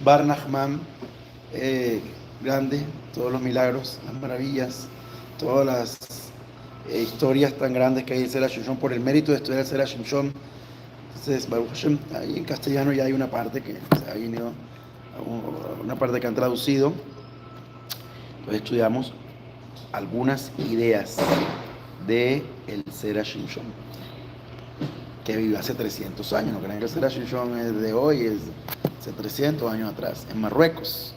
Bar Nachman, grande, todos los milagros, las maravillas, todas las historias tan grandes que hay en Sera Shimshon por el mérito de estudiar Sera Shimshon. Entonces, Baruch Hashem, ahí en castellano ya hay una parte que se ha venido, una parte que han traducido. Entonces estudiamos algunas ideas de el Sera Shimshon, que vivió hace 300 años. No crean que el Sera Shimshon es de hoy, es hace 300 años atrás, en Marruecos.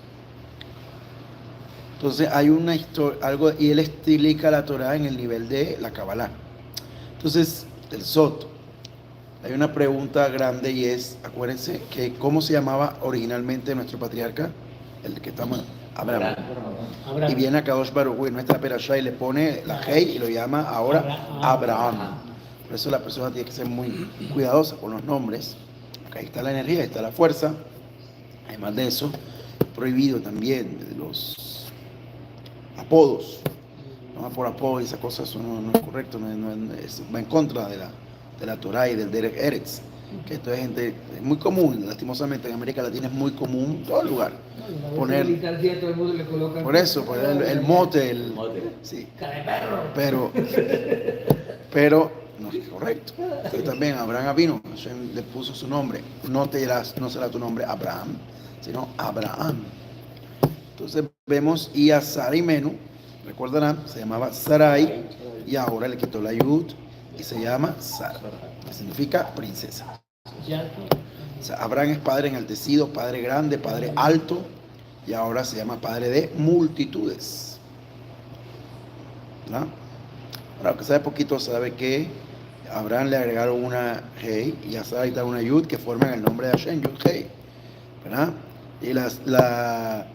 Entonces hay una historia, algo, y él explica la Torah en el nivel de la Kabbalah. Entonces, el Sot, hay una pregunta grande y es, acuérdense, que ¿cómo se llamaba originalmente nuestro patriarca? El que estamos, Abraham. Y viene a Kadosh Baruj Hu en nuestra perashá y le pone la Hei y lo llama ahora Abraham. Por eso la persona tiene que ser muy cuidadosa con los nombres. Porque ahí está la energía, ahí está la fuerza. Además de eso, prohibido también los apodos. No por apodo y esas cosas, eso no es correcto, va en contra de la Torah y del Derech Eretz. Que esto es gente, es muy común, lastimosamente en América Latina es muy común, en todo lugar, poner, por eso, pues el mote, sí, pero no es correcto. Entonces también Abraham vino, le puso su nombre, no será tu nombre Abraham, sino Abraham. Entonces vemos, y a Sarai Menú, recordarán, se llamaba Sarai, y ahora le quitó la Yud y se llama Sara, que significa princesa. O sea, Abraham es padre enaltecido, padre grande, padre alto, y ahora se llama padre de multitudes. ¿No? Ahora, que sabe poquito, sabe que a Abraham le agregaron una Hei y a Sarai está una Yud que forman el nombre de Hashem, Yud Hei. ¿Verdad? Y la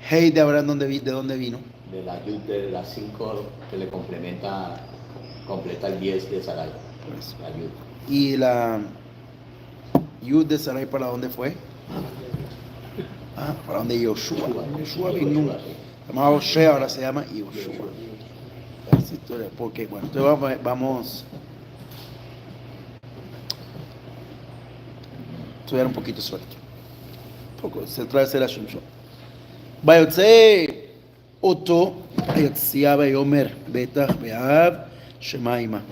Hei de Abraham, ¿de dónde vino? De la Yud de las 5 que le completa el 10 de Sarai. Pues, la Yud. Y la Yud de Sarai, ¿para dónde fue? Para donde Yoshua. Yoshua vino. Se llamaba Oshe, ahora se llama Yoshua. Esa historia, porque, bueno, entonces vamos a estudiar un poquito sobre esto. Un poco, se trae a la Shimshon. Vayotze Oto, Ayotziah Bayomer, Betach Beav, Shemaima.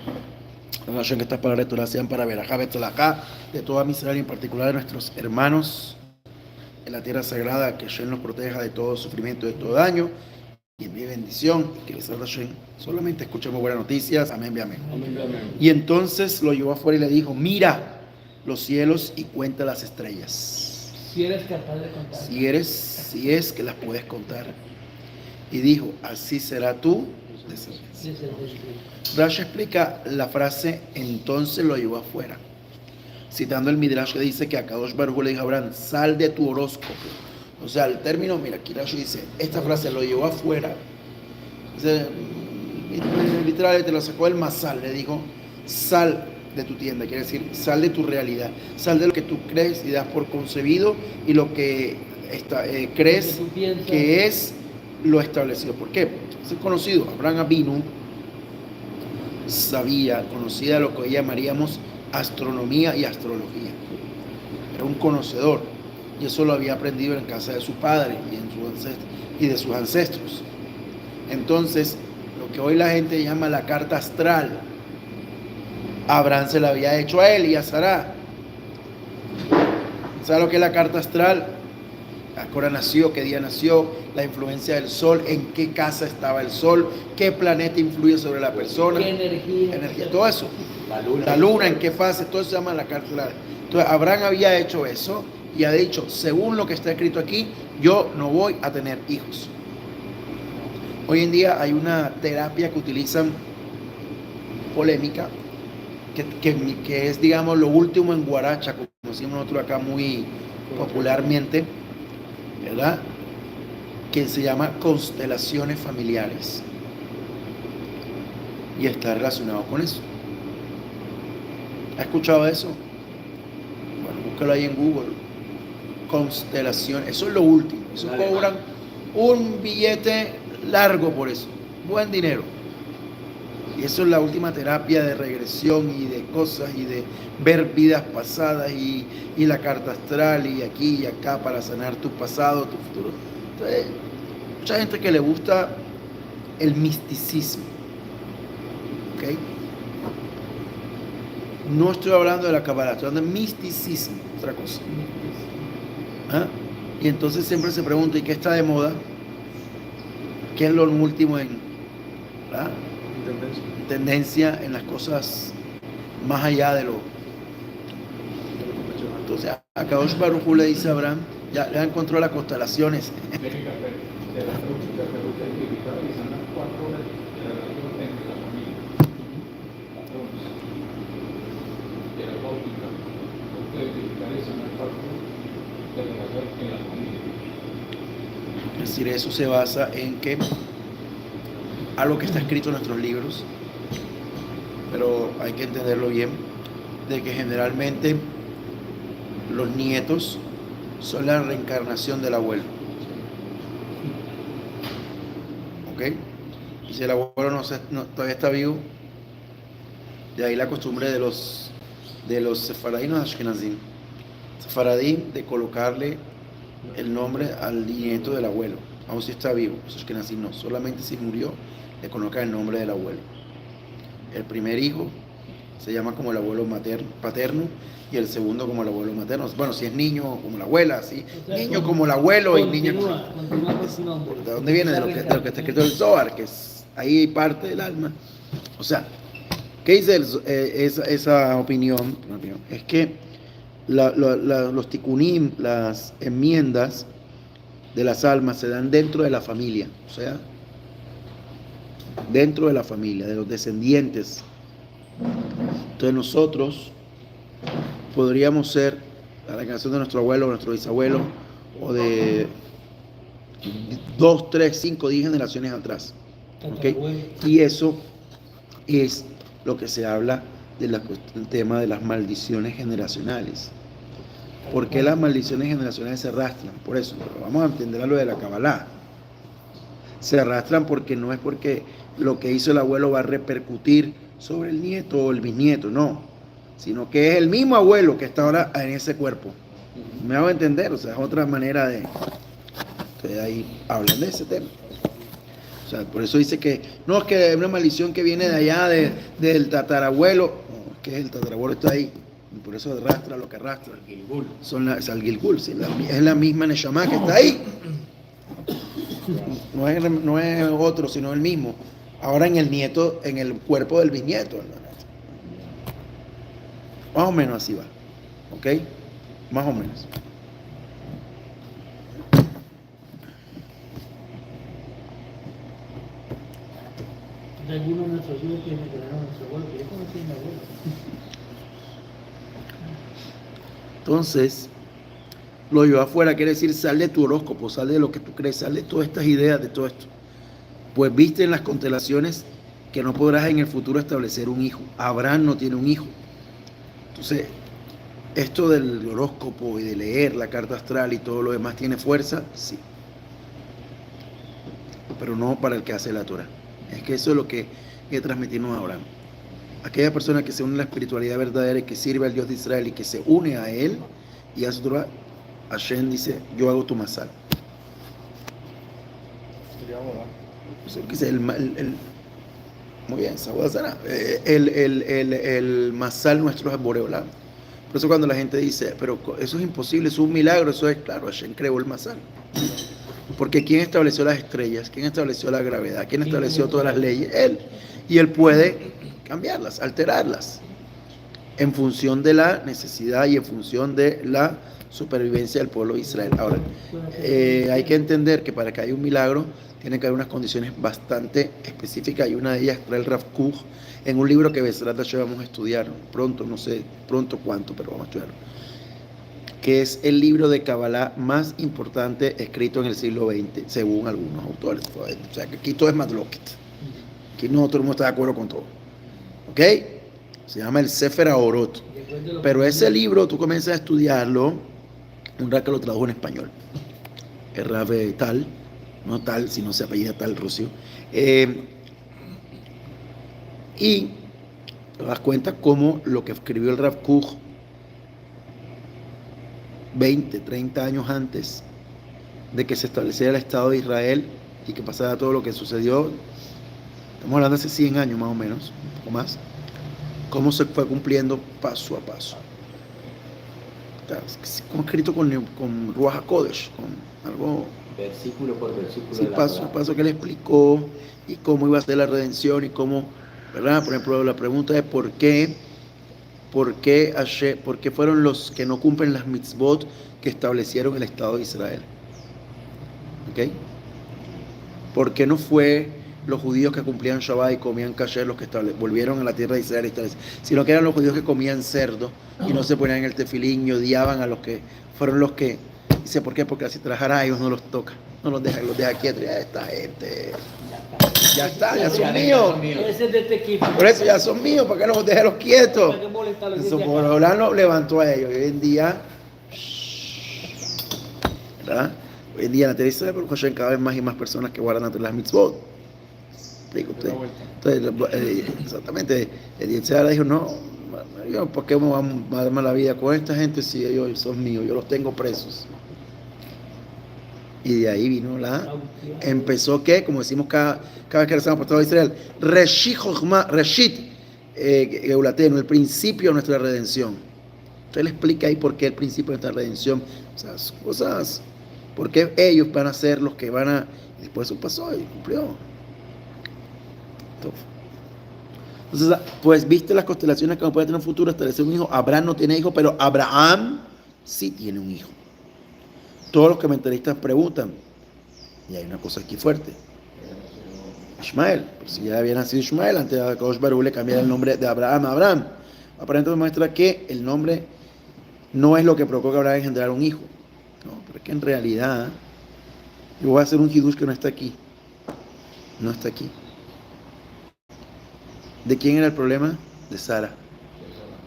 La oración que estas palabras de Torah sean para ver acá de toda Israel y en particular de nuestros hermanos en la tierra sagrada, que Hashem los proteja de todo sufrimiento, de todo daño, y envíe bendición, y que Hashem solamente escuchemos buenas noticias, amén, amén. Y entonces lo llevó afuera y le dijo, mira los cielos y cuenta las estrellas. Si eres capaz de contar. Si es que las puedes contar. Y dijo, así será tu descendencia. Rashi explica la frase, entonces lo llevó afuera, citando el Midrash que dice que a Kadosh Baruj Hu le dijo a Abraham, sal de tu horóscopo. O sea, el término, mira, aquí Rashi dice, esta frase lo llevó afuera. Dice, literalmente lo sacó del masal, le dijo, sal de tu tienda, quiere decir, sal de tu realidad, sal de lo que tú crees y das por concebido y lo que crees que es lo establecido. ¿Por qué? Es conocido, Abraham Avinu conocía lo que hoy llamaríamos astronomía y astrología. Era un conocedor y eso lo había aprendido en casa de su padre y de sus ancestros. Entonces, lo que hoy la gente llama la carta astral, Abraham se la había hecho a él y a Sara. ¿Sabe lo que es la carta astral? A qué hora nació, qué día nació, la influencia del sol, en qué casa estaba el sol, qué planeta influye sobre la persona, qué energía, todo eso. La luna, en qué fase, todo eso se llama la carta astral. Entonces Abraham había hecho eso y ha dicho, según lo que está escrito aquí, yo no voy a tener hijos. Hoy en día hay una terapia que utilizan, polémica, que es, digamos, lo último en guaracha, como decimos nosotros acá muy popularmente, ¿verdad? Que se llama constelaciones familiares y está relacionado con eso. ¿Ha escuchado eso? Bueno, búscalo ahí en Google. Constelaciones, eso es lo último. Eso cobran un billete largo por eso, buen dinero. Y Y eso es la última terapia de regresión y de cosas y de ver vidas pasadas y la carta astral y aquí y acá para sanar tu pasado, tu futuro. Entonces, mucha gente que le gusta el misticismo. ¿Ok? No estoy hablando de la Kabbalah, estoy hablando de misticismo, otra cosa. ¿Ah? Y entonces siempre se pregunta, ¿y qué está de moda? ¿Qué es lo último en tendencia en las cosas más allá de lo convencional? Entonces a Kadosh Baruj Hu le dice a Abraham, ya encontró las constelaciones. Es decir, eso se basa en que algo que está escrito en nuestros libros, pero hay que entenderlo bien, de que generalmente los nietos son la reencarnación del abuelo. ¿Ok? Y si el abuelo todavía está vivo, de ahí la costumbre de los sefaradí, no ashkenazim, sefaradí, de colocarle el nombre al nieto del abuelo, aun si está vivo. Los ashkenazim no, solamente si murió le colocan el nombre del abuelo. El primer hijo se llama como el abuelo paterno y el segundo como el abuelo materno. Bueno, si es niño como la abuela, así, o sea, niño como el abuelo y niño como... ¿De dónde viene? De lo que está escrito en el Zohar, que es ahí parte del alma. O sea, ¿qué dice esa opinión? Es que los tikkunim, las enmiendas de las almas se dan dentro de la familia, o sea, dentro de la familia, de los descendientes. Entonces nosotros podríamos ser la reencarnación de nuestro abuelo, nuestro bisabuelo, o de 2, 3, 5, 10 generaciones atrás. ¿Okay? Y eso es lo que se habla del tema de las maldiciones generacionales. ¿Por qué las maldiciones generacionales se arrastran? Por eso, vamos a entender lo de la Kabbalah. Se arrastran porque no es porque lo que hizo el abuelo va a repercutir sobre el nieto o el bisnieto, no, sino que es el mismo abuelo que está ahora en ese cuerpo. ¿Me hago entender? O sea, es otra manera de... Entonces ahí hablan de ese tema. O sea, por eso dice que no, es que es una maldición que viene de allá, del tatarabuelo. No, es que el tatarabuelo está ahí. Y por eso arrastra lo que arrastra. Es el Gilgul, sí, es la misma Neshama que está ahí. No es otro, sino el mismo. Ahora en el nieto, en el cuerpo del bisnieto. Más o menos así va. ¿Ok? Más o menos. De algunos de nuestros hijos que me quedaron a nuestro abuelo, que yo conocí a mi abuelo. Entonces, lo yo afuera quiere decir sal de tu horóscopo, sal de lo que tú crees, sal de todas estas ideas, de todo esto. Pues viste en las constelaciones que no podrás en el futuro establecer un hijo. Abraham no tiene un hijo. Entonces, esto del horóscopo y de leer la carta astral y todo lo demás, ¿tiene fuerza? Sí. Pero no para el que hace la Torah. Es que eso es lo que transmitimos a Abraham. Aquella persona que se une a la espiritualidad verdadera y que sirve al Dios de Israel y que se une a él y a su Torah, Hashem dice, yo hago tu masal. Muy bien, el masal nuestro es Boreolam. Por eso cuando la gente dice, pero eso es imposible, eso es un milagro, eso es claro, Hashem creó el masal. Porque ¿quién estableció las estrellas? ¿Quién estableció la gravedad? ¿Quién estableció todas las leyes? Él. Y él puede cambiarlas, alterarlas, en función de la necesidad y en función de la supervivencia del pueblo de Israel. Ahora, hay que entender que para que haya un milagro, tiene que haber unas condiciones bastante específicas, y una de ellas trae el Rav Kook en un libro que Bezrat Hashem vamos a estudiar pronto, no sé pronto cuánto, pero vamos a estudiarlo, que es el libro de Kabbalah más importante escrito en el siglo XX, según algunos autores. O sea, que aquí todo es madloket. Aquí no todo el mundo está de acuerdo con todo. ¿Ok? Se llama el Sefer HaOrot. Pero ese libro, tú comienzas a estudiarlo, un rato que lo tradujo en español. El Rav Tal, no Tal, sino se apellida Tal Rocio. Y te das cuenta cómo lo que escribió el Rav Kook 20, 30 años antes de que se estableciera el Estado de Israel y que pasara todo lo que sucedió, estamos hablando de hace 100 años más o menos, un poco más, cómo se fue cumpliendo paso a paso. Como escrito con Ruach HaKodesh, con algo, versículo por versículo, sí, de la paso a Torá. paso que él explicó y cómo iba a ser la redención y cómo, ¿verdad? Por ejemplo, la pregunta es ¿por qué fueron los que no cumplen las mitzvot que establecieron el Estado de Israel? ¿Ok? ¿Por qué no fue los judíos que cumplían Shabbat y comían kasher los que volvieron a la tierra de Israel, sino que eran los judíos que comían cerdo y no se ponían en el tefilín y odiaban a los que fueron los que... Dice, ¿por qué? Porque así trabajar a ellos no los toca, los deja quietos. Ya esta gente, ya son míos. Ese es de este equipo. Por eso ya son míos, ¿para qué no los deje los quietos? ¿Para qué molestarlos? Eso por hablar nos levantó a ellos. Hoy en día, ¿verdad? Hoy en día en la tierra de Israel, por Hashem, cada vez más y más personas que guardan entre las mitzvot. Entonces, exactamente, el Yetzirah dijo, no, yo, ¿por qué me voy a dar mala vida con esta gente si ellos son míos? Yo los tengo presos. Y de ahí vino empezó que, como decimos cada vez que rezamos por todo Israel, Reshit Geulatenu, el principio de nuestra redención. Entonces le explica ahí por qué el principio de nuestra redención, o sea, cosas, por qué ellos van a ser los que van a, y después eso pasó y cumplió. Entonces, pues viste las constelaciones que no puede tener un futuro, establecer un hijo. Abraham no tiene hijo, pero Abraham sí tiene un hijo. Todos los comentaristas preguntan, y hay una cosa aquí fuerte. Ishmael, si ya había nacido Ishmael, antes de Akadosh Baruj le cambiara el nombre de Abraham a Abraham. Aparentemente muestra que el nombre no es lo que provocó que Abraham engendrara un hijo. No, pero es que en realidad, yo voy a hacer un hidush que no está aquí. No está aquí. ¿De quién era el problema? De Sara.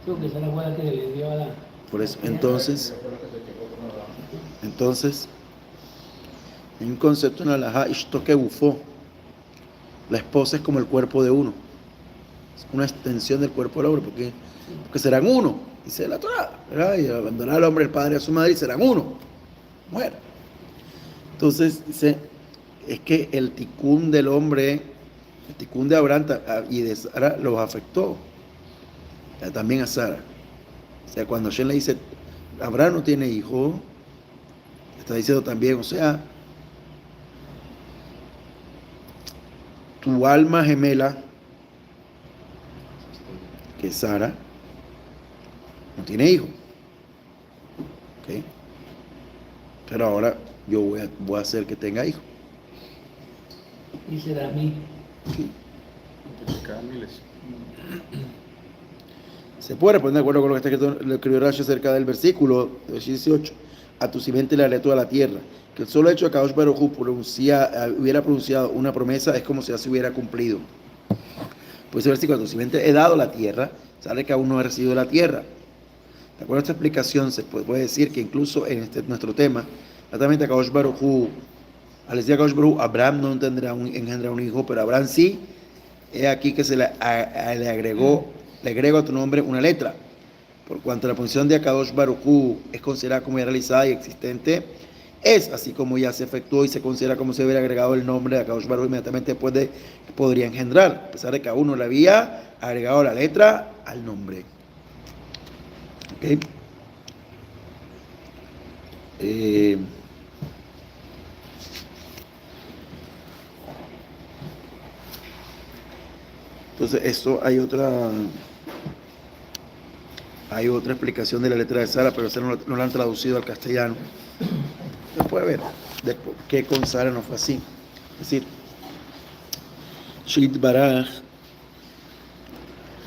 Creo que Sara fue la que le dio a la... Por eso, entonces, hay un concepto en la halajá, ishtoke bufó. La esposa es como el cuerpo de uno. Es una extensión del cuerpo del hombre, porque serán uno, dice la Torá, ¿verdad? Y abandonará al hombre, el padre a su madre, y serán uno. Mujer. Entonces, dice, es que el ticún del hombre, el ticún de Abraham y de Sara los afectó. También a Sara. O sea, cuando Hashem le dice, Abraham no tiene hijo, está diciendo también, o sea, tu alma gemela, que es Sara, no tiene hijo. ¿Ok? Pero ahora yo voy a hacer que tenga hijo. Y será mí. ¿Sí? Se puede poner de acuerdo con lo que está escrito, lo escribió Rashi acerca del versículo 18. A tu simiente le haré toda la tierra. Que el solo hecho de que Akadosh Baruj Hu hubiera pronunciado una promesa es como si ya se hubiera cumplido. Pues ese versículo, a tu simiente he dado la tierra, sale que aún no he recibido la tierra. De acuerdo a esta explicación, se puede decir que incluso en nuestro tema, exactamente Akadosh Baruj Hu, al decir Akadosh Baruj Hu, Abraham no engendra un hijo, pero Abraham sí. He aquí que se le agrego a tu nombre una letra. Por cuanto la función de Akadosh Baruj Hu es considerada como ya realizada y existente, es así como ya se efectuó y se considera como si hubiera agregado el nombre de Akadosh Baruj Hu inmediatamente después de que podría engendrar, a pesar de que a uno le había agregado la letra al nombre. ¿Ok? Entonces, esto hay otra explicación de la letra de Sara, pero esa no la han traducido al castellano. Se puede ver de por qué con Sara no fue así. Es decir, Shit Baraj,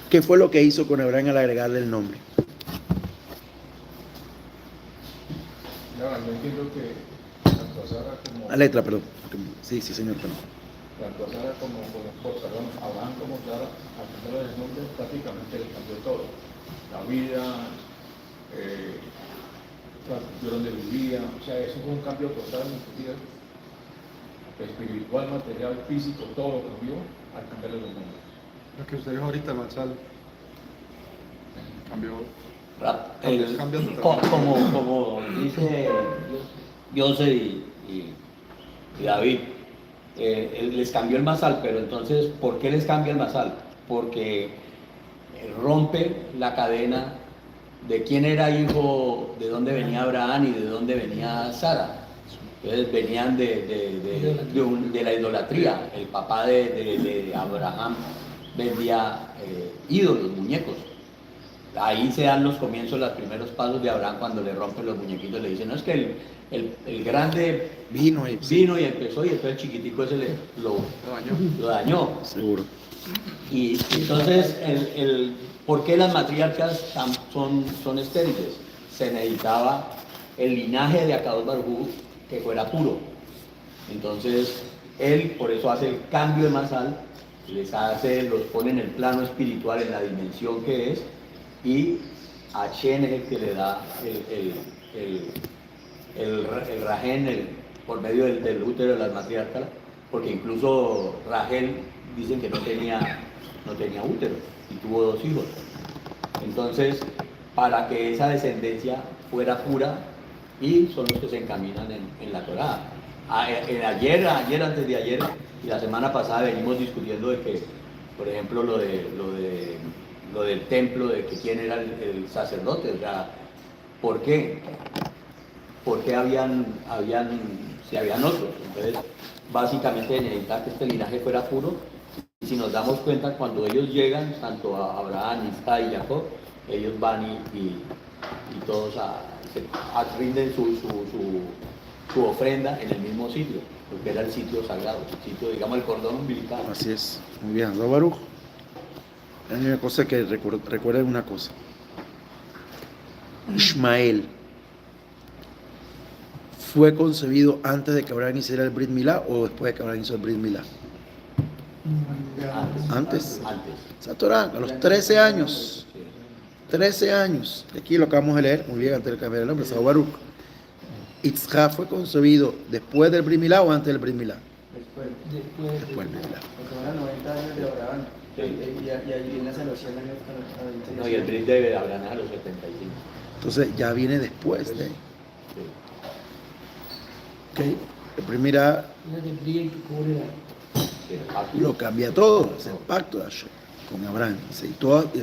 ¿qué fue lo que hizo con Abraham al agregarle el nombre? No, yo entiendo que tanto a Sara como... La letra, perdón. Sí, señor, perdón. Tanto a Sara como Abraham como Sara, al cambiar el nombre, prácticamente le cambió todo. La vida, de donde vivía, o sea, eso fue un cambio total en su vida. Espiritual, material, físico, todo lo cambió al cambiarle los nombres. Lo que usted dijo ahorita, el Matzal, cambió. Cambia totalmente. Como dice Jose y David, él les cambió el masal, pero entonces, ¿por qué les cambia el masal? Porque rompe la cadena de quién era hijo, de dónde venía Abraham y de dónde venía Sara. Entonces venían de la idolatría. El papá de Abraham vendía ídolos, muñecos. Ahí se dan los comienzos, los primeros pasos de Abraham cuando le rompen los muñequitos. Le dicen, no, es que el grande Vino y y empezó, y después el chiquitico ese lo dañó. seguro. Y entonces, ¿por qué las matriarcas son estériles? Se necesitaba el linaje de Akadosh Baruj Hu que fuera puro. Entonces, él por eso hace el cambio de masal, los pone en el plano espiritual, en la dimensión que es, y Hashem es el que le da el Rajén por medio del útero de las matriarcas, porque incluso Rachel dicen que no tenía útero y tuvo 2 hijos. Entonces, para que esa descendencia fuera pura, y son los que se encaminan en la Torá. Ayer, antes de ayer, y la semana pasada venimos discutiendo de que, por ejemplo, lo del templo, de que quién era el sacerdote, o sea, ¿por qué? Porque si habían otros. Entonces, básicamente necesitaba que este linaje fuera puro. Y si nos damos cuenta, cuando ellos llegan, tanto a Abraham, Isaac y Jacob, ellos van y todos rinden su ofrenda en el mismo sitio, porque era el sitio sagrado, el sitio, digamos, el cordón umbilical. Así es. Muy bien. ¿No, Baruch? Hay una cosa que recuerden una cosa. Ishmael fue concebido antes de que Abraham hiciera el Brit Milá o después de que Abraham hizo el Brit Milá. Antes. Esa Torá, a los 13 años. 13 años. Aquí lo acabamos de leer, muy bien, antes de cambiar el nombre, Sao Baruch. Itzhak fue concebido después del Brit Milá o antes del Brit Milá. Después del Milá. Porque van a 90 años de Abraham. Y allí viene hacia los 100 años para 20 No, y el Brit de Abraham es a los 75. Entonces ya viene después de. Ok. El Brit Milá lo cambia todo, es el pacto de Hashem con Abraham. Dice, y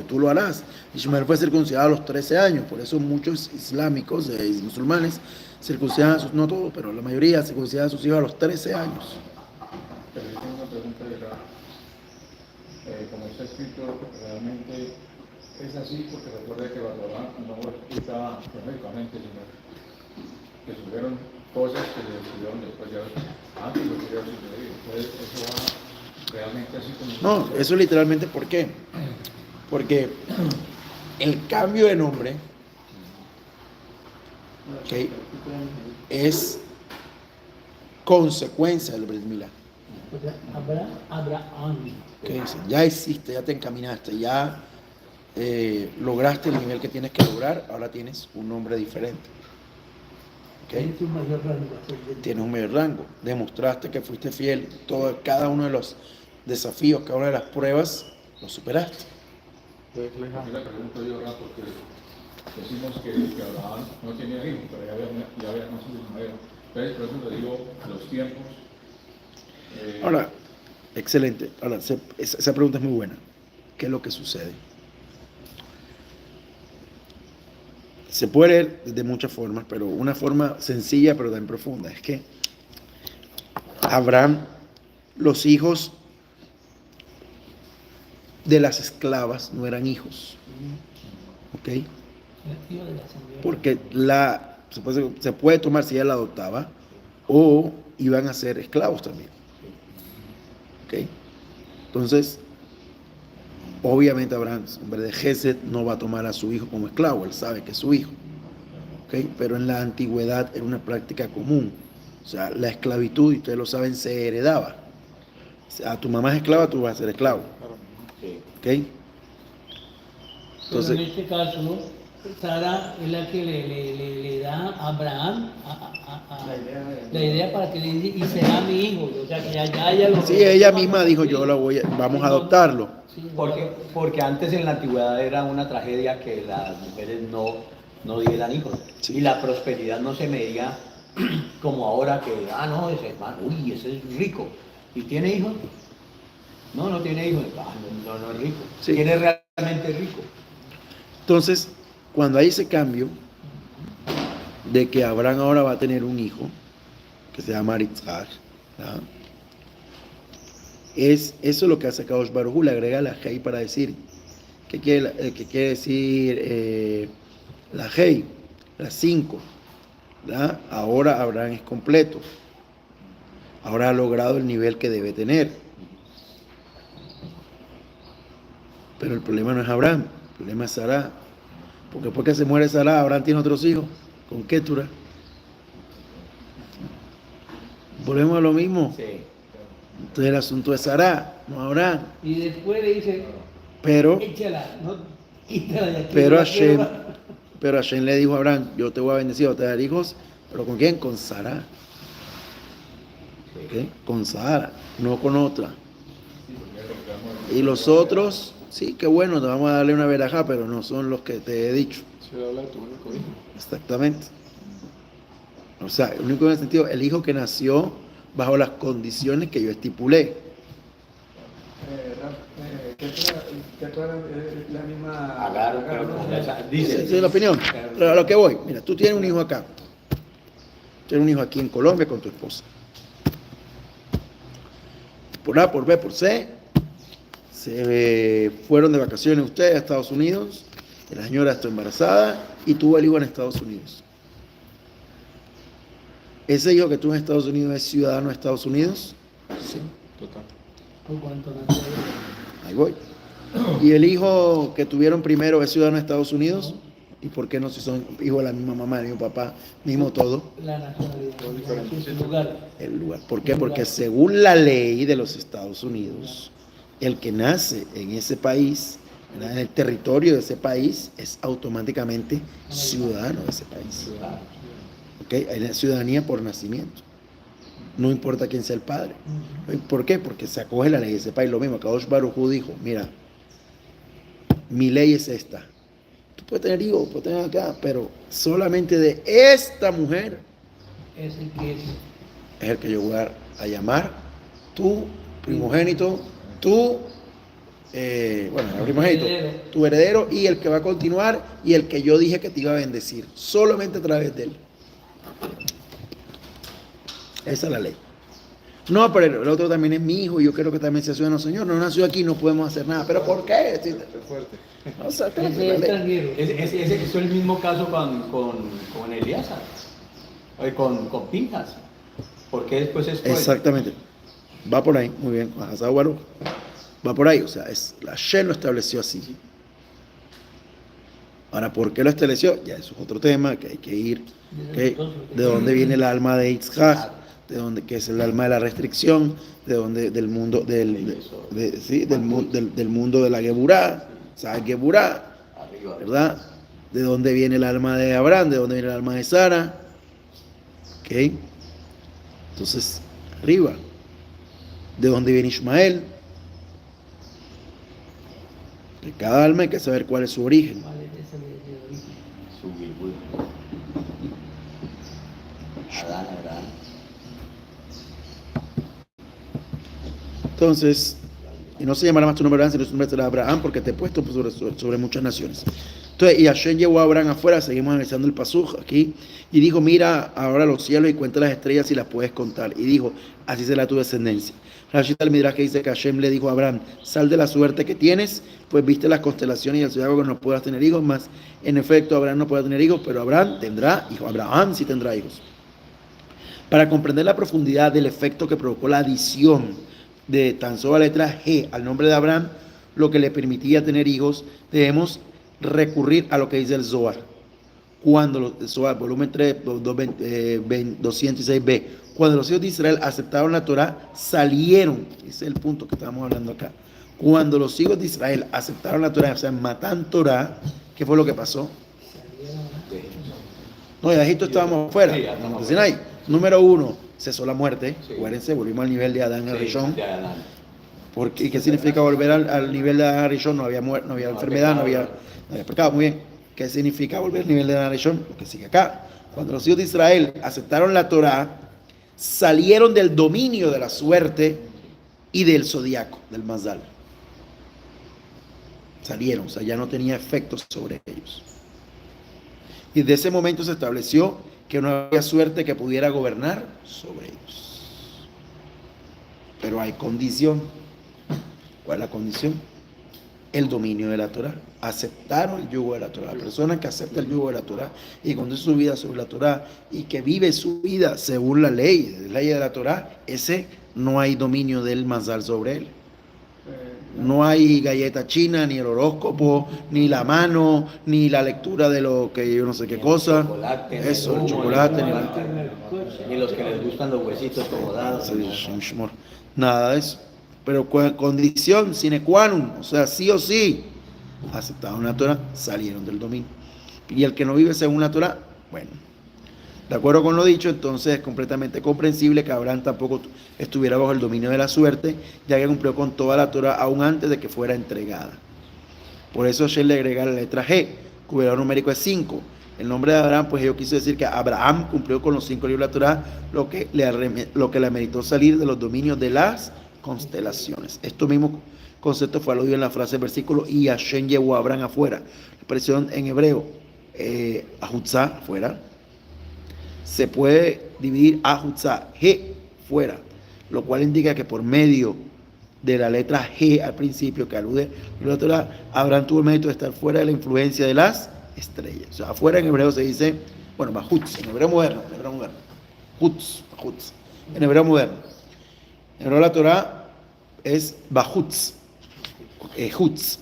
tú lo harás. Ishmael fue circuncidado a los 13 años, por eso muchos islámicos, musulmanes, circuncidan no todos, pero la mayoría circuncidan a sus hijos a los 13 años. Pero yo tengo una pregunta de acá. Como está escrito, realmente es así, porque recuerda que Barbarán no fue escrita genéticamente, sino que sucedieron cosas que le sucedieron después, ya antes de lo que ya sucedió. Entonces, eso va realmente así como... No, eso literalmente, ¿por qué? Porque el cambio de nombre, ¿okay?, es consecuencia del Brit Milá. Abraham. ¿Okay? Ya hiciste, ya te encaminaste, ya lograste el nivel que tienes que lograr, ahora tienes un nombre diferente. ¿Okay? Tienes un mayor rango. Tienes un mayor rango. Demostraste que fuiste fiel. Cada uno de los desafíos, cada una de las pruebas, lo superaste. A mí la pregunto yo ahora porque decimos que Abraham no tenía hijos, pero ya había nacido Ismael. Entonces, por eso le digo los tiempos. Ahora, excelente. Ahora, esa pregunta es muy buena. ¿Qué es lo que sucede? Se puede leer de muchas formas, pero una forma sencilla pero también profunda es que Abraham, los hijos de las esclavas no eran hijos, ¿ok? Porque se puede tomar si ella la adoptaba o iban a ser esclavos también, ¿ok? Entonces, obviamente Abraham, hombre de Gesed, no va a tomar a su hijo como esclavo, él sabe que es su hijo, ¿ok? Pero en la antigüedad era una práctica común, o sea, la esclavitud, y ustedes lo saben, se heredaba. O sea, tu mamá es esclava, tú vas a ser esclavo, ¿ok? Entonces, pero en este caso, Sara es la que le da a Abraham la idea para que le diga, y será mi hijo. O sea, que ya lo... Sí, ella misma dijo, vamos a adoptarlo. Sí, Porque antes en la antigüedad era una tragedia que las mujeres no dieran hijos. Sí. Y la prosperidad no se medía como ahora que, no, ese hermano, uy, ese es rico. ¿Y tiene hijos? No tiene hijos. No es rico. Sí. ¿Quién es realmente rico? Entonces, cuando hay ese cambio de que Abraham ahora va a tener un hijo, que se llama Yitzhak, ¿verdad? Eso es lo que hace Kadosh Baruj Hu, le agrega la Hei para decir, ¿qué quiere decir la Hei? Las 5, ¿verdad? Ahora Abraham es completo, ahora ha logrado el nivel que debe tener. Pero el problema no es Abraham, el problema es Sarah. Porque después que se muere Sarah, Abraham tiene otros hijos. ¿Con Ketura? Volvemos a lo mismo. Sí. Entonces el asunto es Sarah, no Abraham. Y después le dice, Pero échala, no, quítala de aquí. no la quiero más. pero Hashem le dijo a Abraham, yo te voy a bendecir, te voy a dar hijos, pero ¿con quién? Con Sarah. ¿Okay? Con Sarah, no con otra. Y los otros, sí, qué bueno, te vamos a darle una verajá, pero no son los que te he dicho. Se habla de tu único hijo. Exactamente. O sea, el único en el sentido, el hijo que nació bajo las condiciones que yo estipulé. Ketura es la misma... Agar, pero con esa- Esa dice, es la opinión. Pero a lo que voy, mira, tú tienes un hijo acá. Tienes un hijo aquí en Colombia con tu esposa. Por A, por B, por C, se fueron de vacaciones ustedes a Estados Unidos, y la señora está embarazada y tuvo el hijo en Estados Unidos. ¿Ese hijo que tuvo en Estados Unidos es ciudadano de Estados Unidos? Sí. Total. ¿Por cuánto nació ella? Ahí voy. ¿Y el hijo que tuvieron primero es ciudadano de Estados Unidos? ¿Y por qué no si son hijos de la misma mamá, del mismo papá, mismo todo? La nacionalidad, Todo diferente. su lugar. El lugar. ¿Por qué? Porque según la ley de los Estados Unidos, el que nace en ese país, ¿verdad?, en el territorio de ese país, es automáticamente ciudadano de ese país. ¿Ok? Hay la ciudadanía por nacimiento. No importa quién sea el padre. ¿Por qué? Porque se acoge la ley de ese país. Lo mismo, Kadosh Baruj Hu dijo, mira, mi ley es esta. Tú puedes tener hijos, puedes tener acá, pero solamente de esta mujer Es el que es. es el que yo voy a llamar tu primogénito, tu primogénito, Heredero. tu heredero y el que va a continuar y el que yo dije que te iba a bendecir, solamente a través de él. Esa es la ley. No, pero el otro también es mi hijo y yo quiero que también sea ciudadano. Señor, no nació aquí, no podemos hacer nada. ¿Pero por qué? Es fuerte. O sea, Ese es la ley. extranjero. ese es el mismo caso con Elíasar, con Pinjas. ¿Por qué después es Exactamente. Va por ahí, muy bien. Hassan Baruch. Va por ahí, o sea, la Shem lo estableció así. Ahora, ¿por qué lo estableció? Ya eso es otro tema que hay que ir. ¿Okay? ¿De dónde viene el alma de Yitzhak? ¿De dónde que es el alma de la restricción? ¿De dónde? Del mundo del mundo de la Geburá, ¿sabes? Geburá, arriba? ¿verdad? ¿De dónde viene el alma de Abraham? ¿De dónde viene el alma de Sara? ¿Ok? Entonces, arriba. ¿De dónde viene Ismael? De cada alma hay que saber cuál es su origen. Vale, ese de origen. Su Gilgul. Adán. Entonces, y no se llamará más tu nombre Abraham, sino su nombre será Abraham, porque te he puesto sobre muchas naciones. Entonces, y Hashem llevó a Abraham afuera, seguimos analizando el pasuj aquí, y dijo, mira ahora los cielos y cuenta las estrellas si las puedes contar. Y dijo, así será tu descendencia. Rashid al-Midrash que dice que Hashem le dijo a Abraham, sal de la suerte que tienes, pues viste las constelaciones y el cielo que no podrás tener hijos, más en efecto Abraham no podrá tener hijos, pero Abraham tendrá hijos, Abraham sí tendrá hijos. Para comprender la profundidad del efecto que provocó la adición de tan solo la letra G al nombre de Abraham, lo que le permitía tener hijos, debemos recurrir a lo que dice el Zohar. Cuando el Zohar, volumen 3, 206b, cuando los hijos de Israel aceptaron la Torah, salieron, ese es el punto que estamos hablando acá. Cuando los hijos de Israel aceptaron la Torah, o sea, matan Torah, ¿qué fue lo que pasó? No, en Egipto estábamos fuera. Sí, ya estamos Entonces, ahí, número 1, cesó la muerte. Sí. Acuérdense, volvimos al nivel de Adán el Sí, Rishon. de Adán. ¿Y qué significa volver al nivel de Adán el Rishon? No había muerte, no había enfermedad, no había pecado. Muy bien. ¿Qué significa volver al nivel de Adán el Rishon? Lo que sigue acá. Cuando los hijos de Israel aceptaron la Torah, salieron del dominio de la suerte y del zodiaco, del Mazal. Salieron, o sea, ya no tenía efectos sobre ellos. Y de ese momento se estableció que no había suerte que pudiera gobernar sobre ellos. Pero hay condición. ¿Cuál es la condición? El dominio de la Torah. Aceptaron el yugo de la Torah. La persona que acepta el yugo de la Torah y conduce su vida sobre la Torah y que vive su vida según la ley de la Torah, ese no hay dominio del Mazal sobre él. No hay galleta china, ni el horóscopo, ni la mano, ni la lectura de lo que yo no sé qué cosa. Chocolate, Eso, el humo, chocolate, ni ni los que les gustan los huesitos como dados. nada de eso. Pero condición sine qua non, o sea, sí o sí, aceptaron la Torah, salieron del dominio. Y el que no vive según la Torah, bueno, de acuerdo con lo dicho, entonces es completamente comprensible que Abraham tampoco estuviera bajo el dominio de la suerte, ya que cumplió con toda la Torah aún antes de que fuera entregada. Por eso Hashem le agrega la letra G, cuyo valor numérico es 5. El nombre de Abraham, pues yo quiso decir que Abraham cumplió con los 5 libros de la Torah, lo que le ameritó salir de los dominios de las constelaciones. Esto mismo concepto fue aludido en la frase del versículo, y Hashem llevó a Abraham afuera. La expresión en hebreo, ahutzá, afuera, se puede dividir ahutzá, G, fuera, lo cual indica que por medio de la letra G al principio, que alude a la Torah, Abraham tuvo el mérito de estar fuera de la influencia de las estrellas. O sea, afuera en hebreo se dice, bueno, bahutz, en hebreo moderno, hutz, en hebreo moderno. En hebreo la Torah es bahutz, hutz,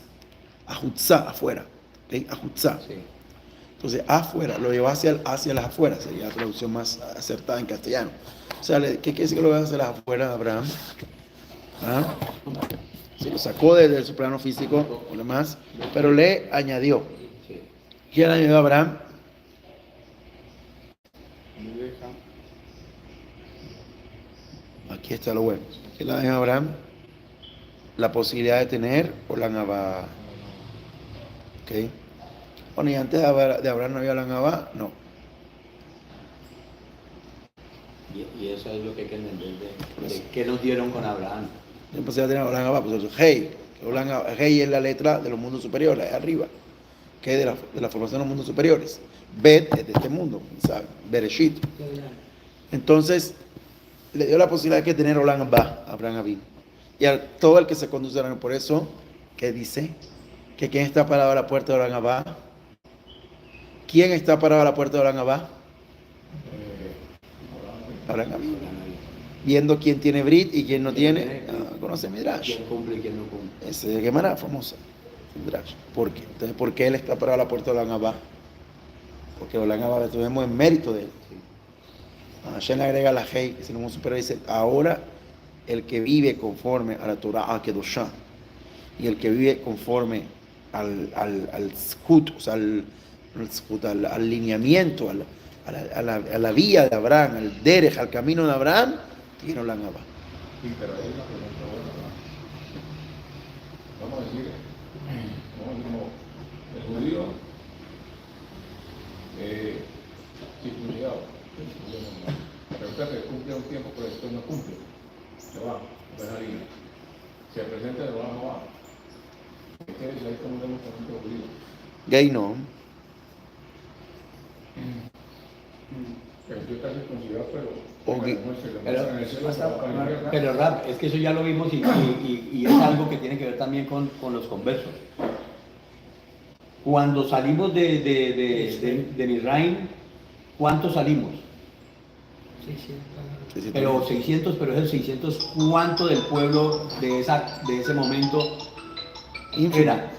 ahutzá, afuera, ¿okay? Ahutzá. Sí. Entonces, afuera, lo lleva hacia las afueras, sería la traducción más acertada en castellano. O sea, ¿qué quiere decir que lo lleva hacia las afueras, Abraham? ¿Ah? Se lo sacó de su plano físico, o demás, pero le añadió. Sí. ¿Quién le añadió a Abraham? Aquí está lo bueno. ¿Quién le añadió a Abraham? La posibilidad de tener Olam Haba. ¿Ok? Bueno, y antes de Abraham no había Olam Haba, no. Y eso es lo que hay que entender de qué nos dieron con Abraham. La posibilidad de tener Olam Haba, pues eso es Hey. Hey es la letra de los mundos superiores, arriba. Que es de la formación de los mundos superiores. Bet es de este mundo, ¿sabes? Bereshit. Entonces, le dio la posibilidad de tener Olam Haba, Abraham Avinu. Y a todo el que se conduce por eso, ¿qué dice? Que ¿quién está parado a la puerta de Olam Haba? ¿Quién está parado a la puerta de Olam Haba? Abraham Avinu. Viendo quién tiene Brit y quién no tiene. Conoce Midrash. ¿Quién cumple y quién no cumple? Ese de Gemara famosa. Midrash. ¿Por qué? Entonces, ¿por qué él está parado a la puerta de Olam Haba? Porque Olam Haba tuvimos en mérito de él. Hashem le agrega la Hei, que si no supera, dice, ahora el que vive conforme a la Torah Kedoshá y el que vive conforme al Zhut, o sea, al lineamiento, a la vía de Abraham, al Derech, al camino de Abraham, tiene Olam Haba. Sí, pero hay una pregunta buena, ¿verdad? Vamos a decir, el judío circuncidado, resulta que cumple un tiempo, pero después no cumple, se va, la línea, se presenta de Olam Haba. ¿Qué es ahí como vemos con un judío? Gay no. Pero yo está circuncidado, pero... Pero Rab, es que eso ya lo vimos y es algo que tiene que ver también con los conversos. Cuando salimos de Misraim, ¿cuántos salimos? 600. Pero 600, pero esos 600, ¿cuánto del pueblo de ese momento era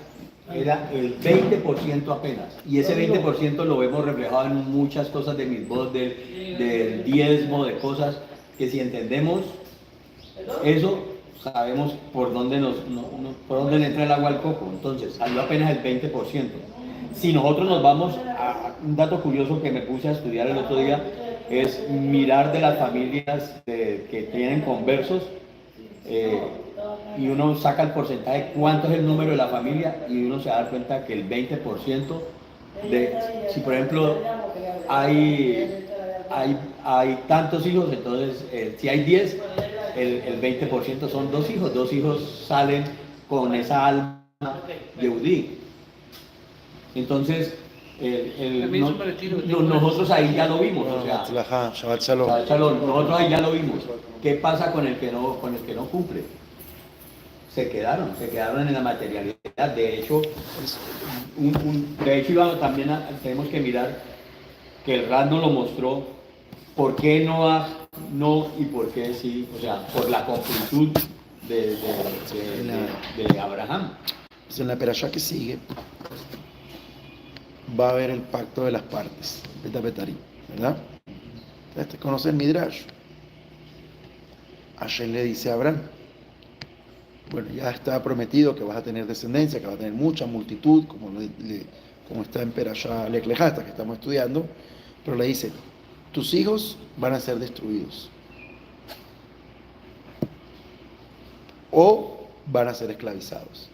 el 20% apenas? Y ese 20% lo vemos reflejado en muchas cosas de Mitzvot, del diezmo, de cosas que si entendemos eso, sabemos por dónde le entra el agua al coco. Entonces, salió apenas el 20%. Si nosotros nos vamos a un dato curioso que me puse a estudiar el otro día, es mirar de las familias que tienen conversos, y uno saca el porcentaje, cuánto es el número de la familia, y uno se da cuenta que el 20% si por ejemplo hay tantos hijos, entonces si hay 10, el 20% son 2 hijos. 2 hijos salen con esa alma yehudí. Entonces, nosotros ahí ya lo vimos. O sea, Shabbat Shalom. Shabbat Shalom, nosotros ahí ya lo vimos. ¿Qué pasa con el que no cumple? Se quedaron en la materialidad. De hecho, también tenemos que mirar que el Rad nos lo mostró, por qué no y por qué sí, o sea, por la completud de Abraham. Pues en la perashá que sigue va a haber el pacto de las partes, Beta Betarim, ¿verdad? Entonces, ¿conoce el Midrash? Hashem le dice a Abraham, bueno, ya está prometido que vas a tener descendencia, que vas a tener mucha multitud, como está en Perashá Lech Lechá, que estamos estudiando, pero le dice, tus hijos van a ser destruidos o van a ser esclavizados.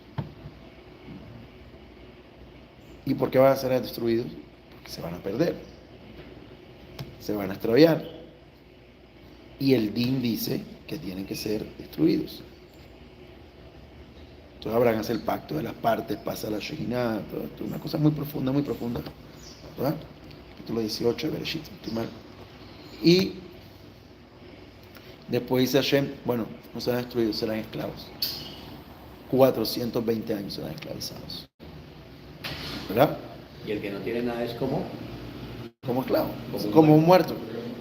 ¿Y por qué van a ser destruidos? Porque se van a perder, se van a extraviar. Y el Din dice que tienen que ser destruidos. Entonces Abraham hace el pacto de las partes, pasa la Shekinah, una cosa muy profunda, ¿verdad? Capítulo 18 de Bereshit, y después dice Hashem, bueno, no serán destruidos, serán esclavos. 420 años serán esclavizados, ¿verdad? Y el que no tiene nada es como esclavo, como un muerto.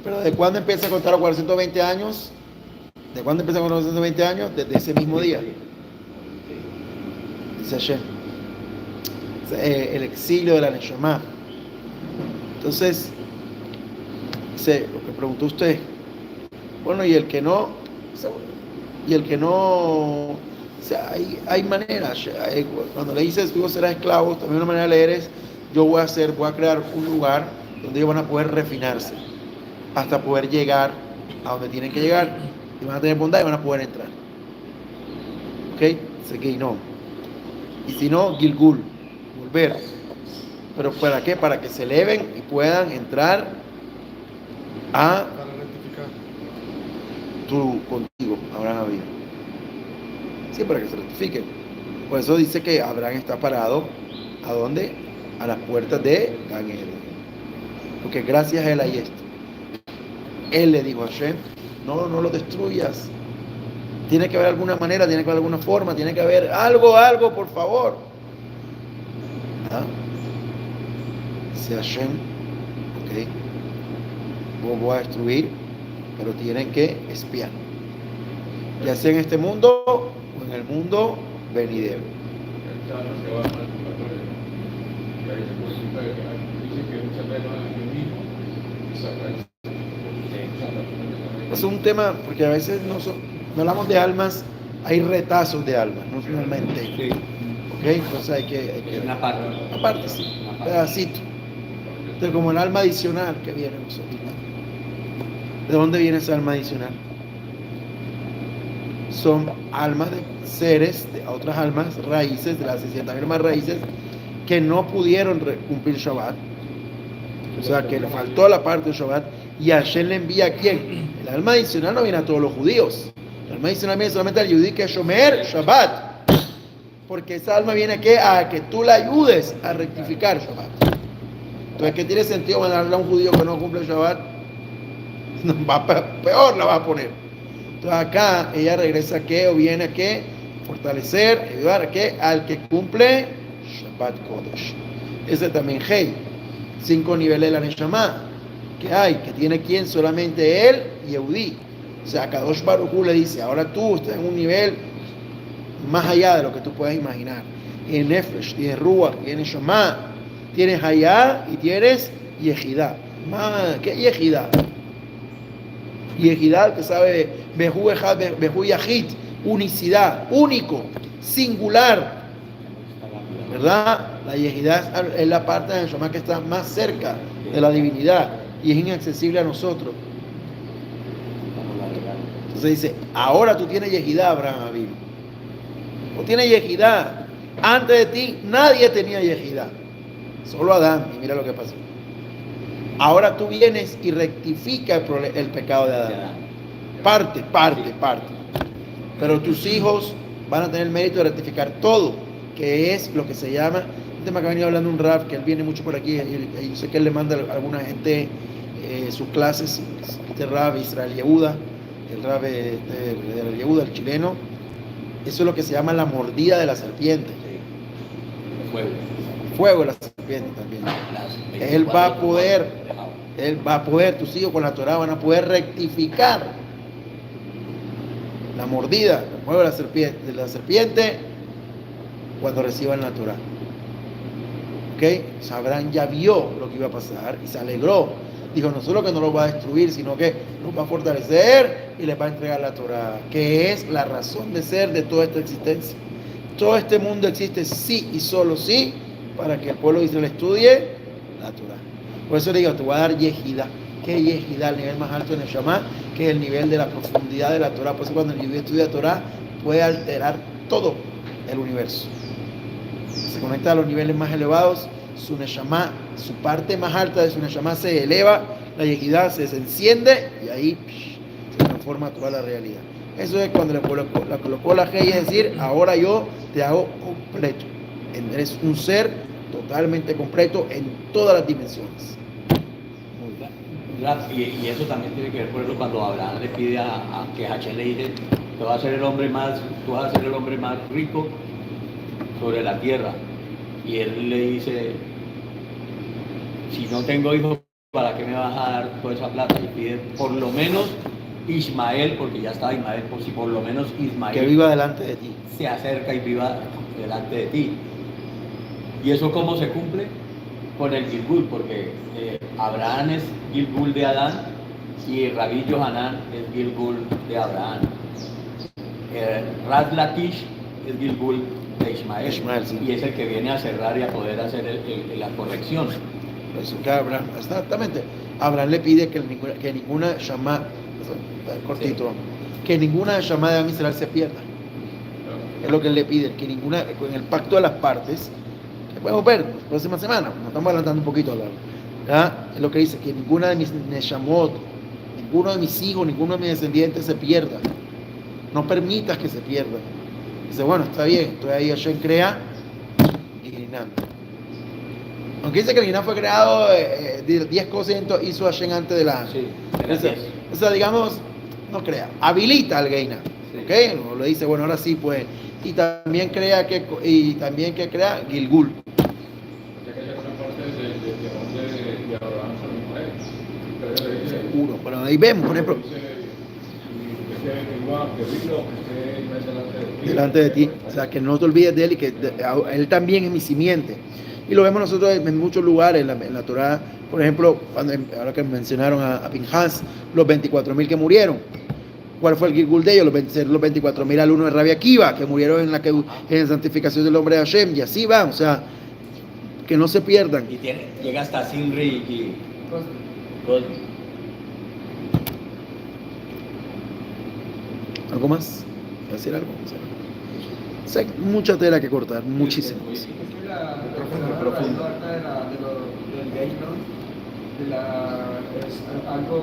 Pero ¿de cuándo empieza a contar los 420 años? ¿De cuándo empieza a contar los 420 años? Desde ese mismo día. Dice Hashem. El exilio de la Neshama. Entonces, dice, lo que preguntó usted, bueno, y el que no, o sea, hay maneras. Cuando le dices, tú serás esclavo, también una manera de leer es, yo voy a crear un lugar donde ellos van a poder refinarse, hasta poder llegar a donde tienen que llegar, y van a tener bondad y van a poder entrar. ¿Ok? Sé que no. Y si no, Gilgul, volver. ¿Pero para qué? Para que se eleven y puedan entrar a contigo, Abraham había. Sí, para que se rectifiquen. Por eso dice que Abraham está parado, ¿a dónde? A las puertas de Gan Eden. Porque gracias a él hay esto. Él le dijo a Hashem, no lo destruyas. Tiene que haber alguna manera, tiene que haber alguna forma, tiene que haber algo, por favor. ¿Ah? Dice Hashem, ok, voy a destruir, pero tienen que espiar. Ya sea en este mundo o en el mundo venidero. Es un tema, porque a veces no hablamos de almas, hay retazos de almas, no finalmente. Sí. ¿Ok? Entonces hay que Una parte. Una parte, sí, un pedacito. Entonces, como el alma adicional que viene a nosotros. ¿De dónde viene esa alma adicional? Son almas de seres, de otras almas, raíces, de las 600 almas raíces, que no pudieron cumplir Shabbat. O sea, que le faltó la parte de Shabbat. Y Hashem le envía a quién. El alma adicional no viene a todos los judíos. El alma adicional viene solamente al judío que es Shomer Shabbat. Porque esa alma viene a que tú la ayudes a rectificar Shabbat. Entonces, ¿qué tiene sentido mandarle a un judío que no cumple Shabbat? Peor la va a poner. Entonces acá ella regresa a qué, o viene a qué, fortalecer, ayudar a qué, al que cumple Shabbat Kodesh. Ese también Hey, 5 niveles de la Neshama que hay, que tiene quien, solamente él y Yehudí. O sea, Kadosh Baruj Hu le dice, ahora tú estás en un nivel más allá de lo que tú puedas imaginar. Tienes Nefesh, tienes Ruach, tienes Neshama, tienes Hayá y tienes Yehidá. ¿Qué Yehidá? Yehidá, que sabe Behu Echad, Behu Yahid, unicidad, único, singular. ¿verdad? La Yehidá es la parte de Neshama que está más cerca de la divinidad y es inaccesible a nosotros. Entonces dice, ahora tú tienes Yehidá, Abraham Avinu. Tú tienes Yehidá. Antes de ti nadie tenía Yehidá. Solo Adán. Y mira lo que pasó. Ahora tú vienes y rectifica el pecado de Adán. Parte. Pero tus hijos van a tener el mérito de rectificar todo, que es lo que se llama, un tema que ha venido hablando un Rav, que él viene mucho por aquí, y yo sé que él le manda a alguna gente sus clases, este Rav Israel Yehuda, el Rav de Yehuda, el chileno, eso es lo que se llama la mordida de la serpiente. Fuego de la serpiente también. Él va a poder, tus hijos con la Torah van a poder rectificar la mordida, el fuego de la serpiente cuando reciban la Torah. ¿Ok? Abraham ya vio lo que iba a pasar y se alegró. Dijo, no solo que no los va a destruir, sino que los va a fortalecer y les va a entregar la Torah, que es la razón de ser de toda esta existencia. Todo este mundo existe sí y solo sí para que el pueblo de Israel estudie la Torah. Por eso le digo, te voy a dar Yehidá. ¿Qué es Yehidá? El nivel más alto en el Neshama, que es el nivel de la profundidad de la Torah. Por eso cuando el judío estudia Torah, puede alterar todo el universo. Se conecta a los niveles más elevados, su Neshama, su parte más alta de su Neshama se eleva, la Yehidá se enciende y ahí se transforma toda la realidad. Eso es cuando le colocó la G, es decir, ahora yo te hago completo. Eres un ser totalmente completo en todas las dimensiones. Y eso también tiene que ver, por eso, cuando Abraham le pide a que Hashem le dice, tú vas a ser el hombre más rico sobre la tierra. Y él le dice, si no tengo hijos, ¿para qué me vas a dar toda esa plata? Y pide por lo menos Ismael, porque ya estaba Ismael, por si por lo menos Ismael que viva delante de ti, se acerca y viva delante de ti. ¿Y eso cómo se cumple? Con el Gilgul, porque Abraham es Gilgul de Adán y Rabí Yohanan es Gilgul de Abraham. Ras Lakish es Gilgul de Ismael, sí. Y es el que viene a cerrar y a poder hacer la corrección. Eso que Abraham, exactamente. Abraham le pide que ninguna Shama, cortito, sí, que ninguna Shama de Am Israel se pierda. Es lo que él le pide, que ninguna, en el pacto de las partes, que podemos ver la próxima semana, nos estamos adelantando un poquito a hablar, ¿ya? Es lo que dice, que ninguna de mis Neshamot, ninguno de mis hijos, ninguno de mis descendientes se pierda. No permitas que se pierdan. Dice, bueno, está bien, entonces ahí Hashem crea Guirinam. Aunque dice que el Guirinam fue creado, 10 cosas hizo Hashem antes de la... Sí, o sea, digamos, no crea, habilita al Guirinam. Sí. ¿Ok? No, lo dice, bueno, ahora sí, pues. Y también crea que crea Gilgul. O sea que esa es una parte de Abraham San Ismael. Seguro, pero ahí vemos, por ejemplo, delante de ti, o sea, que no te olvides de él y que él también es mi simiente. Y lo vemos nosotros en muchos lugares, en la Torah, por ejemplo, ahora que mencionaron a Pinhas, los 24,000 que murieron. ¿Cuál fue el Gilgul de ellos? Los 24,000 alumnos de Rabbi Akiva, que murieron en la santificación del nombre de Hashem, y así van, o sea, que no se pierdan. Y llega hasta Simri y Cosby. ¿Algo más? ¿Voy a decir algo? O sea, mucha tela que cortar, muchísimo. Es que profundo. Del Geinon, es algo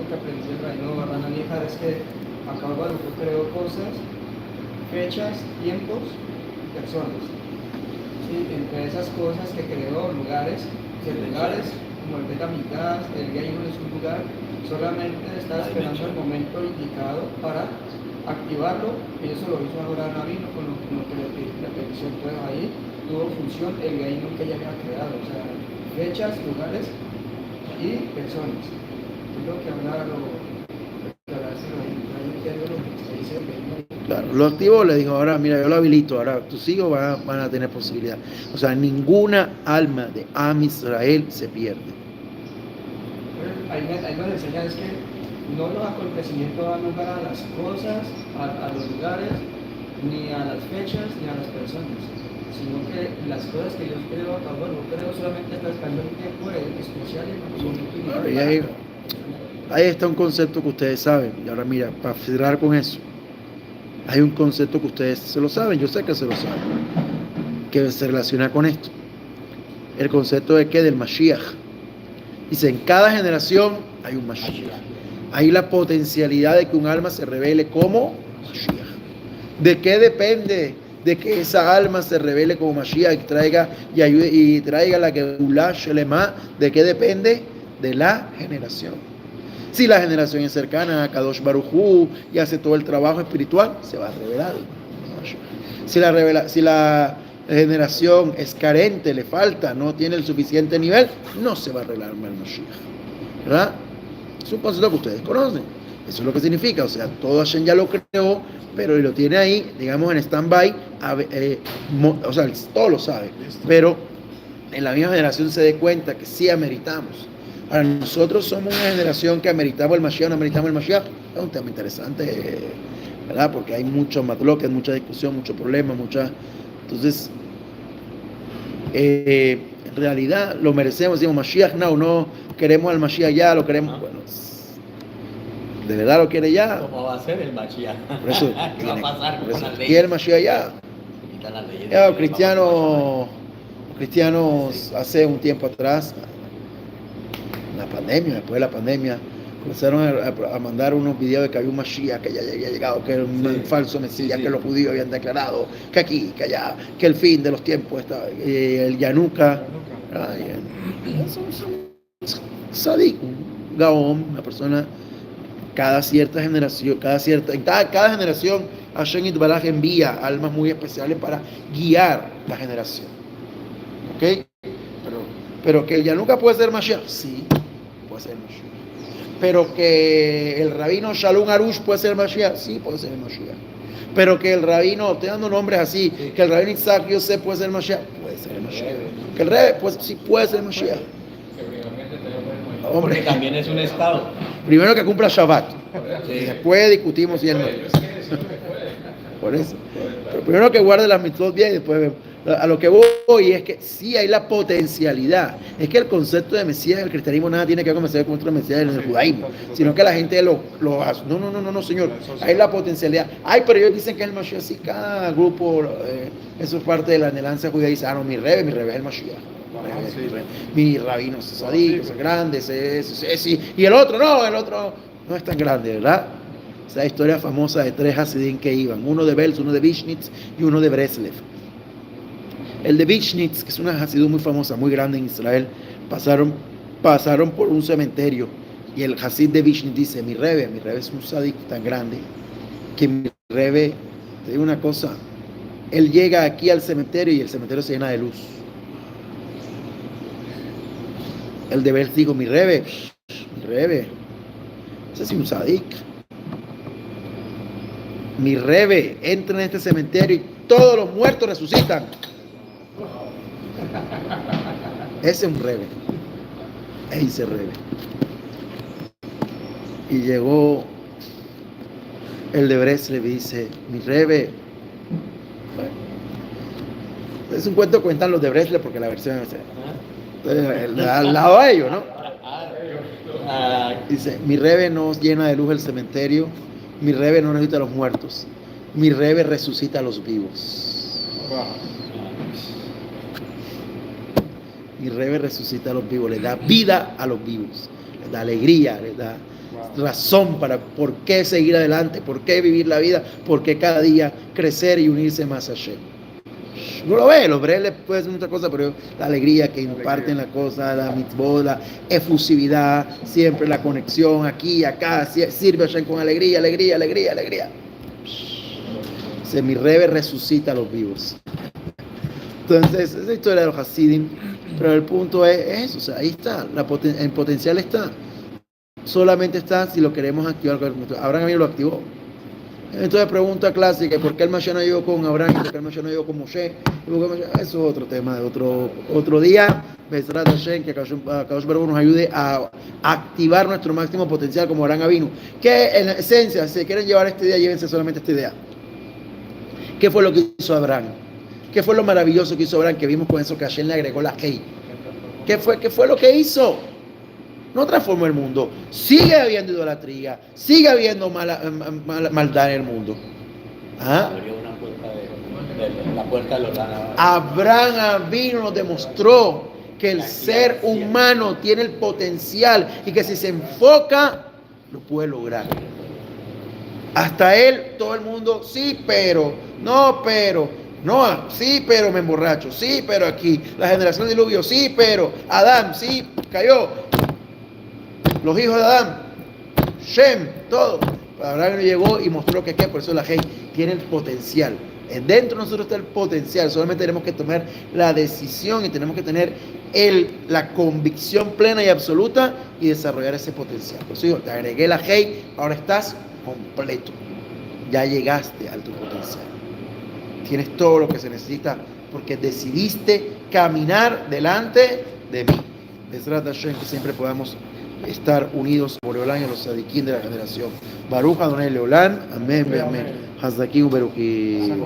que aprendí en Reino Barrana Vieja, es que acá Baruch creó cosas, fechas, tiempos, personas. ¿Sí? Entre esas cosas que creó, lugares, como el Betamigdash, el Geinon es un lugar, solamente está esperando el momento indicado para activarlo, y eso lo hizo ahora Navino con lo que la petición fue ahí, tuvo función el Geinon que ya había creado, o sea, fechas, lugares y personas. Es lo que habla Claro, lo activó, le dijo, ahora mira, yo lo habilito, ahora tus hijos van a tener posibilidad. O sea, ninguna alma de Am Israel se pierde. Ahí nos enseña es que no los acontecimientos dan lugar a las cosas, a los lugares, ni a las fechas, ni a las personas. sino que las cosas que Dios creó a Kadosh Baruj Hu creó solamente hasta un tiempo especial y en un momento Claro, y individual. ahí está un concepto que ustedes saben. Y ahora mira, para cerrar con eso, hay un concepto que ustedes se lo saben, yo sé que se lo saben, que se relaciona con esto. El concepto de que del Mashiach. Dice, en cada generación hay un Mashiach. Hay la potencialidad de que un alma se revele como Mashiach. ¿De qué depende de que esa alma se revele como Mashiach y traiga y ayude y traiga la Geulah Shelema? ¿De qué depende? De la generación. Si la generación es cercana a Kadosh Baruj Hu y hace todo el trabajo espiritual, se va a revelar. Si la generación es carente, le falta, no tiene el suficiente nivel, no se va a revelar el Mashiach. ¿Verdad? Es un concepto que ustedes conocen. Eso es lo que significa. O sea, todo Hashem ya lo creó, pero lo tiene ahí, digamos, en stand-by. O sea, todo lo sabe. Pero en la misma generación se dé cuenta que sí ameritamos. Ahora, nosotros somos una generación que ameritamos el Mashiach, no ameritamos el Mashiach. Es un tema interesante, ¿verdad? Porque hay mucho matloques, mucha discusión, mucho problema, Entonces, en realidad lo merecemos. Decimos Mashiach, no queremos al Mashiach ya, lo queremos. Bueno, ¿de verdad lo quiere ya? ¿Cómo va a ser el Mashiach? Por eso, ¿Qué va a pasar con las leyes? quiere el Mashiach ya. Quitan las leyes. Ya, cristianos hace un tiempo atrás, la pandemia, después de la pandemia, comenzaron a mandar unos videos de que había un Mashiach que ya había llegado, que era un falso Mesías, que los judíos habían declarado, que aquí, que allá, que el fin de los tiempos estaba, el Yanuka, Sadik, un Gaón, una persona, cada cierta generación, en cada generación, Hashem Yitbaraj envía almas muy especiales para guiar la generación. ¿Ok? Pero que el Yanuka puede ser Mashiach, sí, puede ser Mashiach. Pero que el rabino Shalom Arush puede ser Mashiach, sí, puede ser Mashiach. Pero que el rabino, estoy dando nombres así, que el rabino Isaac Yosef puede ser Mashiach, puede ser Mashiach. Que el Rebe, pues sí puede ser Mashiach. Porque también es un estado. Primero que cumpla Shabbat. Sí. Y después discutimos si él no. Por eso. Pero primero que guarde las mitzvot bien y después vemos. A lo que voy es que sí hay la potencialidad. Es que el concepto de Mesías en el cristianismo nada tiene que ver con el Mesías en el judaísmo, sino que la gente lo hace. No, señor. Hay la potencialidad. Ay, pero ellos dicen que es el Mashiach. Sí, cada grupo, eso es parte de la anhelancia judía. Dice, no, mi rebe es el Mashiach. Mi rabino es sadik, es grande, sí. Y el otro no es tan grande, ¿verdad? Esa historia famosa de 3 hasidim que iban, uno de Belz, uno de Vishnitz y uno de Breslev. El de Vishnitz, que es una hasidú muy famosa, muy grande en Israel, pasaron por un cementerio y el hasid de Vishnitz dice, mi rebe es un sadik tan grande que mi rebe, te digo una cosa, él llega aquí al cementerio y el cementerio se llena de luz. El de Belz dijo, mi rebe, ese es un sadik. Mi rebe entra en este cementerio y todos los muertos resucitan. Ese es un rebe. Ese rebe. Y llegó el de Breslev y dice, mi rebe. Bueno, es un cuento que cuentan los de Breslev porque la versión es al lado de ellos, ¿no? Dice, mi rebe no llena de luz el cementerio, mi rebe no resucita a los muertos, mi rebe resucita a los vivos. Mi rebe resucita a los vivos, le da vida a los vivos, le da alegría, le da razón para por qué seguir adelante, por qué vivir la vida, por qué cada día crecer y unirse más a Hashem. No lo ve, los breles puede ser muchas cosas, pero la alegría que imparten la cosa, la mitzvot, la efusividad, siempre la conexión aquí y acá, sirve a Hashem con alegría. Mi rebe resucita a los vivos. Entonces, esa historia de los Hasidim, pero el punto es eso, o sea, ahí está, el potencial está. Solamente está si lo queremos activar. Abraham Avinu lo activó. Entonces, pregunta clásica: ¿por qué el Mashiach no llegó con Abraham? ¿Por qué el Mashiach no llegó con Moshe? Eso es otro tema de otro día. Bezrat Hashem, que Kadosh Baruj Hu nos ayude a activar nuestro máximo potencial como Abraham Avinu. Que en esencia, si quieren llevar esta idea, llévense solamente esta idea. ¿Qué fue lo que hizo Abraham? ¿Qué fue lo maravilloso que hizo Abraham? Que vimos con eso que Hashem le agregó la Hei. ¿Qué fue lo que hizo? No transformó el mundo. Sigue habiendo idolatría. Sigue habiendo maldad en el mundo. ¿Ah? Abrió una puerta la puerta de los lados. Abraham vino, nos demostró que el ser humano tiene el potencial y que si se enfoca, lo puede lograr. Hasta él, todo el mundo, sí, pero, no, pero, no, sí, pero me emborracho, sí, pero aquí, la generación del diluvio, sí, pero, Adán, sí, cayó, los hijos de Adán, Shem, todo. Abraham llegó y mostró que por eso la gente tiene el potencial. Dentro de nosotros está el potencial, solamente tenemos que tomar la decisión y tenemos que tener la convicción plena y absoluta y desarrollar ese potencial. Por eso digo, te agregué la Hei, ahora estás completo. Ya llegaste a tu potencial. Tienes todo lo que se necesita porque decidiste caminar delante de mí. Besrat Hashem, que siempre podamos estar unidos por Leolán y a los sadiquín de la generación. Baruch Adonai Leolán, amén, amén. Hazakim Beruchim.